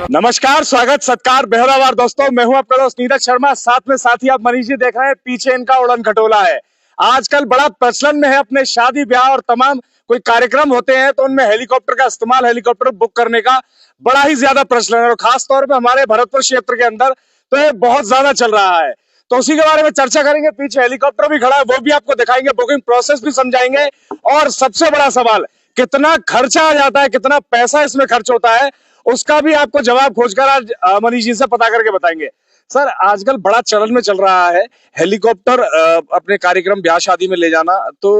नमस्कार, स्वागत सत्कार बेहरावार दोस्तों। मैं हूं आपका दोस्त नीरज शर्मा, साथ में साथी आप मनीष जी देख रहे हैं। पीछे इनका उड़न खटोला है। आजकल बड़ा प्रचलन में है, अपने शादी ब्याह और तमाम कोई कार्यक्रम होते हैं तो उनमें हेलीकॉप्टर का इस्तेमाल, हेलीकॉप्टर बुक करने का बड़ा ही ज्यादा प्रचलन है और खास तौर पे हमारे भरतपुर क्षेत्र के अंदर तो ये बहुत ज्यादा चल रहा है। तो उसी के बारे में चर्चा करेंगे। पीछे हेलीकॉप्टर भी खड़ा है, वो भी आपको दिखाएंगे, बुकिंग प्रोसेस भी समझाएंगे और सबसे बड़ा सवाल, कितना खर्चा आ जाता है, कितना पैसा इसमें खर्च होता है, उसका भी आपको जवाब खोजकर आज मनीष जी से पता करके बताएंगे। सर, आजकल बड़ा चलन में चल रहा है हेलीकॉप्टर अपने कार्यक्रम ब्याह शादी में ले जाना, तो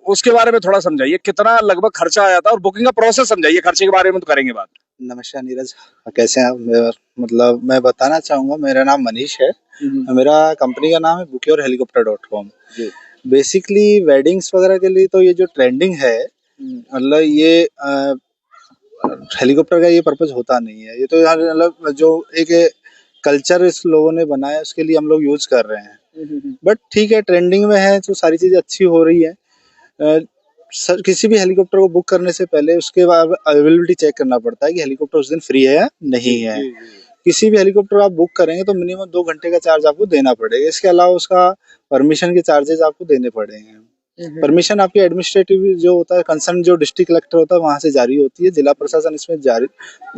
उसके बारे में थोड़ा समझाइए, कितना लगभग खर्चा आ जाता है और बुकिंग का प्रोसेस समझाइए। खर्चे के बारे में तो करेंगे बात। नमस्कार नीरज, कैसे हैं आप? मतलब मैं बताना चाहूंगा, मेरा नाम मनीष है। मेरा कंपनी का नाम है bukyouरहेलीकॉप्टर.com। बेसिकली वेडिंग्स वगैरह के लिए तो ये जो ट्रेंडिंग है, मतलब ये हेलीकॉप्टर का ये पर्पज होता नहीं है। ये तो यार मतलब जो एक कल्चर इस लोगों ने बनाया उसके लिए हम लोग यूज कर रहे हैं। बट ठीक है, ट्रेंडिंग में है तो सारी चीजें अच्छी हो रही है। सर, किसी भी हेलीकॉप्टर को बुक करने से पहले उसके बाद अवेलेबिलिटी चेक करना पड़ता है कि हेलीकॉप्टर उस दिन फ्री है या नहीं है। किसी भी हेलीकॉप्टर आप बुक करेंगे तो मिनिमम 2 घंटे का चार्ज आपको देना पड़ेगा। इसके अलावा उसका परमिशन के चार्जेस आपको देने पड़ेंगे। परमिशन आपकी एडमिनिस्ट्रेटिव जो होता है, कंसर्न जो डिस्ट्रिक्ट कलेक्टर होता है वहां से जारी होती है। जिला प्रशासन इसमें जारी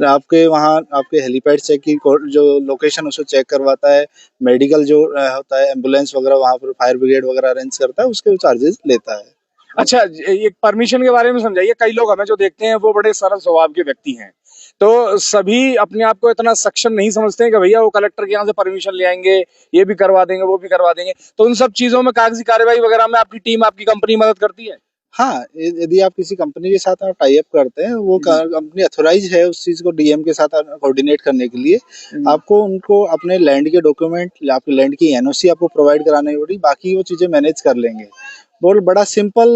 आपके वहाँ आपके हेलीपैड चेक की जो लोकेशन उसको चेक करवाता है। मेडिकल जो होता है, एम्बुलेंस वगैरह वहां पर फायर ब्रिगेड वगैरह अरेंज करता है, उसके चार्जेस लेता है। अच्छा, ये परमिशन के बारे में समझाइए। कई लोग हमें जो देखते हैं वो बड़े सरल स्वभाव के व्यक्ति हैं, तो सभी अपने आप को इतना सक्षम नहीं समझते हैं कि भैया वो कलेक्टर के यहाँ से परमिशन ले आएंगे, ये भी करवा देंगे, वो भी करवा देंगे। तो उन सब चीजों में, कागजी कार्यवाही वगैरह में आपकी टीम, आपकी कंपनी मदद करती है? हाँ, यदि आप किसी कंपनी के साथ आप टाई अप करते हैं, वो कंपनी अथोराइज है उस चीज को डीएम के साथ कोऑर्डिनेट करने के लिए। आपको उनको अपने लैंड के डॉक्यूमेंट या आपके लैंड की एनओसी आपको प्रोवाइड करानी होगी, बाकी वो चीजें मैनेज कर लेंगे। बहुत बड़ा सिंपल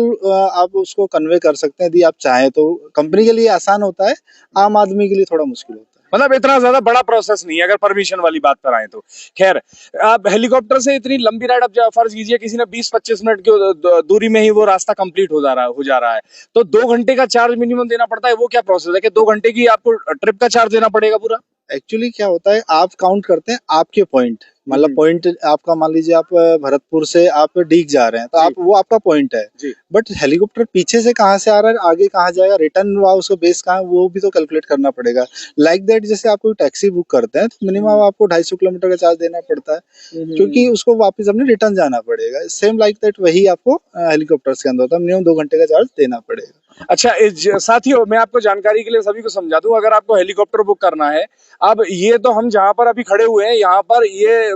आप उसको कन्वे कर सकते हैं यदि आप चाहें तो। कंपनी के लिए आसान होता है, आम आदमी के लिए थोड़ा मुश्किल होता है। मतलब इतना ज्यादा बड़ा प्रोसेस नहीं है अगर परमिशन वाली बात पर आए तो। खैर, आप हेलीकॉप्टर से इतनी लंबी राइड, अब फर्ज कीजिए किसी ने 20-25 मिनट की दूरी में ही वो रास्ता कंप्लीट हो जा रहा है, तो 2 घंटे का चार्ज मिनिमम देना पड़ता है। वो क्या प्रोसेस है कि 2 घंटे की आपको ट्रिप का चार्ज देना पड़ेगा पूरा? एक्चुअली क्या होता है, आप काउंट करते हैं आपके पॉइंट, मतलब पॉइंट आपका, मान लीजिए आप भरतपुर से आप डीग जा रहे हैं तो आप वो आपका पॉइंट है। बट हेलीकॉप्टर पीछे से कहाँ से आ रहा है, आगे कहाँ जाएगा, रिटर्न उसका बेस कहाँ है, वो भी तो कैलकुलेट करना पड़ेगा। लाइक दैट, जैसे आप कोई टैक्सी बुक करते हैं तो मिनिमम आपको 250 किलोमीटर का चार्ज देना पड़ता है, क्योंकि उसको वापस अपने रिटर्न जाना पड़ेगा। सेम लाइक दैट वही आपको हेलीकॉप्टर के अंदर होता है, मिनिमम 2 घंटे का चार्ज देना पड़ेगा। अच्छा, साथियों, मैं आपको जानकारी के लिए सभी को समझा दूं, अगर आपको हेलीकॉप्टर बुक करना है, अब ये तो हम जहां पर अभी खड़े हुए हैं, यहाँ पर ये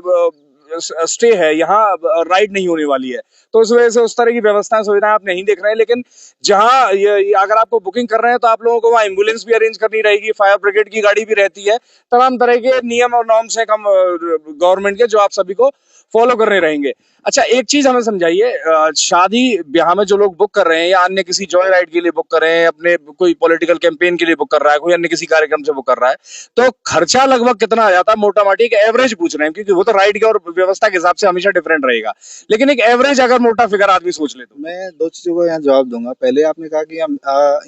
स्टे है, यहाँ राइड नहीं होने वाली है, तो इस वजह से उस तरह की व्यवस्थाएं, सुविधाएं आप नहीं देख रहे हैं। लेकिन जहां ये अगर आपको बुकिंग कर रहे हैं तो आप लोगों को वहाँ एम्बुलेंस भी अरेंज करनी रहेगी, फायर ब्रिगेड की गाड़ी भी रहती है, तमाम तरह के नियम और नॉर्म्स हैं गवर्नमेंट के, जो आप सभी को फॉलो करने रहेंगे। अच्छा, एक चीज हमें समझाइए, शादी ब्याह में जो लोग बुक कर रहे हैं या अन्य किसी जॉय राइड के लिए बुक कर रहे हैं, अपने कोई पॉलिटिकल कैंपेन के लिए बुक कर रहा है, कोई अन्य किसी कार्यक्रम से बुक कर रहा है, तो खर्चा लगभग कितना आ जाता है मोटा माटी? एक एवरेज पूछ रहे हैं, क्योंकि वो तो राइड के और व्यवस्था के हिसाब से हमेशा डिफरेंट रहेगा, लेकिन एक एवरेज अगर मोटा फिगर आदमी सोच ले तो। मैं 2 चीजों को यहाँ जवाब दूंगा। पहले आपने कहा कि हम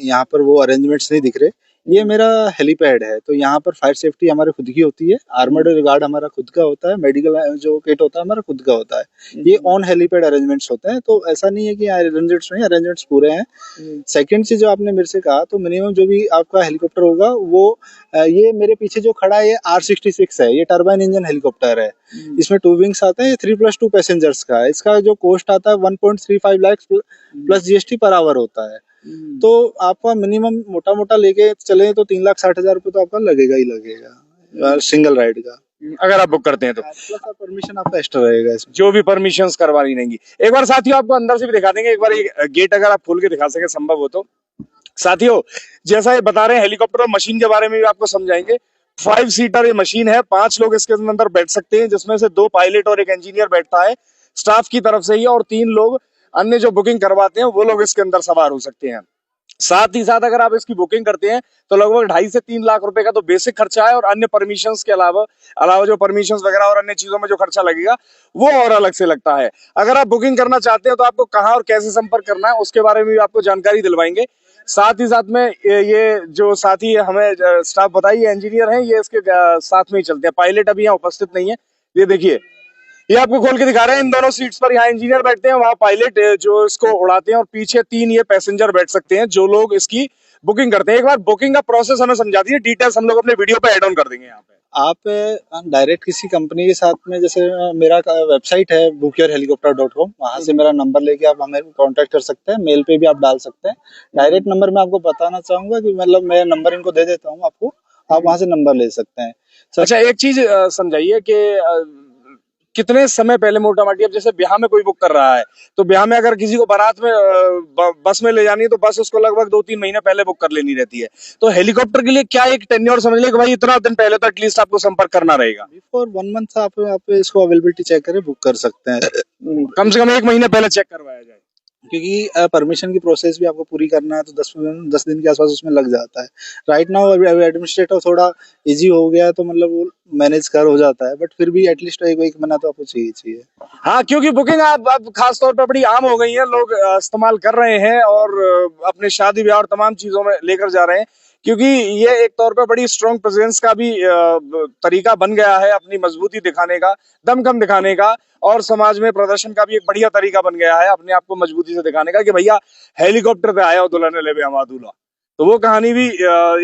यहाँ पर वो अरेंजमेंट्स नहीं दिख रहे। ये मेरा हेलीपैड है, तो यहाँ पर फायर सेफ्टी हमारी खुद की होती है, आर्मर्ड गार्ड हमारा खुद का होता है, मेडिकल जो किट होता है हमारा खुद का होता है। ये ऑन हेलीपैड अरेंजमेंट्स होते हैं, तो ऐसा नहीं है कि अरेंजमेंट्स नहीं, अरेंजमेंट्स पूरे हैं। सेकंड चीज जो आपने मेरे से कहा, तो मिनिमम जो भी आपका हेलीकॉप्टर होगा वो ये मेरे पीछे जो खड़ा है ये R66 है, ये टर्बाइन इंजन हेलीकॉप्टर है। इसमें 2 विंग्स आते हैं, 3+2 पैसेंजर्स का है। इसका जो कॉस्ट आता है 1.35 lakh plus GST per hour होता है। तो आपका मिनिमम मोटा मोटा लेके चले तो 3,60,000 रुपए तो आपका लगेगा ही लगेगा सिंगल राइड का, अगर आप बुक करते हैं तो। प्लस परमिशन आपका एक्स्ट्रा रहेगा इसमें, जो भी परमिशंस करवानी रहेंगी। एक बार साथियों आपको अंदर से भी दिखा देंगे, एक बार ये गेट अगर आप खोल के दिखा सके, संभव हो तो। साथियों, जैसा ये बता रहे हैं, हेलीकॉप्टर मशीन के बारे में भी आपको समझाएंगे। 5 सीटर ये मशीन है, 5 लोग इसके अंदर बैठ सकते हैं, जिसमें से 2 पायलट और 1 इंजीनियर बैठता है स्टाफ की तरफ से ही, और 3 लोग अन्य जो बुकिंग करवाते हैं वो लोग इसके अंदर सवार हो सकते हैं। साथ ही साथ अगर आप इसकी बुकिंग करते हैं तो लगभग 2.5 से 3 लाख रुपए का तो बेसिक खर्चा है, और अन्य परमिशंस के अलावा जो परमिशंस वगैरह और अन्य चीजों में जो खर्चा लगेगा वो और अलग से लगता है। अगर आप बुकिंग करना चाहते हैं तो आपको कहां और कैसे संपर्क करना है उसके बारे में भी आपको जानकारी दिलवाएंगे। साथ ही साथ में ये जो साथी हमें स्टाफ बताइए इंजीनियर हैं, ये इसके साथ में ही चलते हैं। पायलट अभी यहाँ उपस्थित नहीं है। ये देखिए, ये आपको खोल के दिखा रहे हैं, इन दोनों सीट्स पर यहाँ इंजीनियर बैठते हैं, वहाँ पायलट जो इसको उड़ाते हैं, और पीछे 3 ये पैसेंजर बैठ सकते हैं जो लोग इसकी बुकिंग करते हैं। एक बार बुकिंग का प्रोसेस हमें समझा दीजिए, डिटेल्स हम लोग अपने वीडियो पे ऐड ऑन कर देंगे यहाँ पे। आप डायरेक्ट किसी कंपनी के साथ में, जैसे मेरा वेबसाइट है bookyourhelicopter.com, वहां से मेरा नंबर लेके आप हमें कांटेक्ट कर सकते हैं। मेल पे भी आप डाल सकते हैं। डायरेक्ट नंबर मैं आपको बताना चाहूंगा कि मतलब मैं नंबर इनको दे देता हूँ आपको, आप वहां से नंबर ले सकते हैं। अच्छा, एक चीज समझाइए कि कितने समय पहले मोटा माटी, अब जैसे ब्याह में कोई बुक कर रहा है, तो ब्याह में अगर किसी को बारात में बस में ले जानी है, तो बस उसको लगभग 2-3 महीने पहले बुक कर लेनी रहती है। तो हेलीकॉप्टर के लिए क्या एक टेन्योर समझ लिया कि भाई इतना दिन पहले तो एटलीस्ट आपको संपर्क करना रहेगा? बिफोर 1 मंथ आप इसको अवेलेबिलिटी चेक करके बुक कर सकते हैं। कम से कम 1 महीने पहले चेक करवाया जाए, क्योंकि परमिशन की प्रोसेस भी आपको पूरी करना है, तो 10 दिन के आसपास उसमें लग जाता है। राइट नाउ एडमिनिस्ट्रेटिव थोड़ा इजी हो गया है, तो मतलब वो मैनेज कर हो जाता है, बट फिर भी एटलीस्ट एक महीना तो आपको चाहिए। हाँ, क्योंकि बुकिंग अब खास तौर पर बड़ी आम हो गई है, लोग इस्तेमाल कर रहे हैं और अपने शादी ब्याह और तमाम चीजों में लेकर जा रहे हैं, क्योंकि ये एक तौर पर बड़ी स्ट्रॉन्ग प्रेजेंस का भी तरीका बन गया है, अपनी मजबूती दिखाने का, दमखम दिखाने का, और समाज में प्रदर्शन का भी एक बढ़िया तरीका बन गया है अपने आप को मजबूती से दिखाने का कि भैया हेलीकॉप्टर पे आया हो दुल्हन ले हमारा दूल्हा। तो वो कहानी भी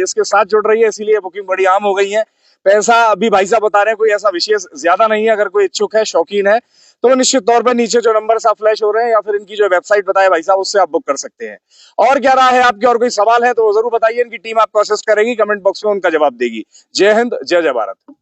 इसके साथ जुड़ रही है, इसीलिए बुकिंग बड़ी आम हो गई है। पैसा अभी भाई साहब बता रहे हैं कोई ऐसा विशेष ज्यादा नहीं है। अगर कोई इच्छुक है, शौकीन है, तो निश्चित तौर पर नीचे जो नंबर आप फ्लैश हो रहे हैं या फिर इनकी जो वेबसाइट बताए भाई साहब, उससे आप बुक कर सकते हैं। और क्या राय है आपकी, और कोई सवाल है तो जरूर बताइए, इनकी टीम आपको असिस्ट करेगी, कमेंट बॉक्स में उनका जवाब देगी। जय हिंद, जय जय भारत।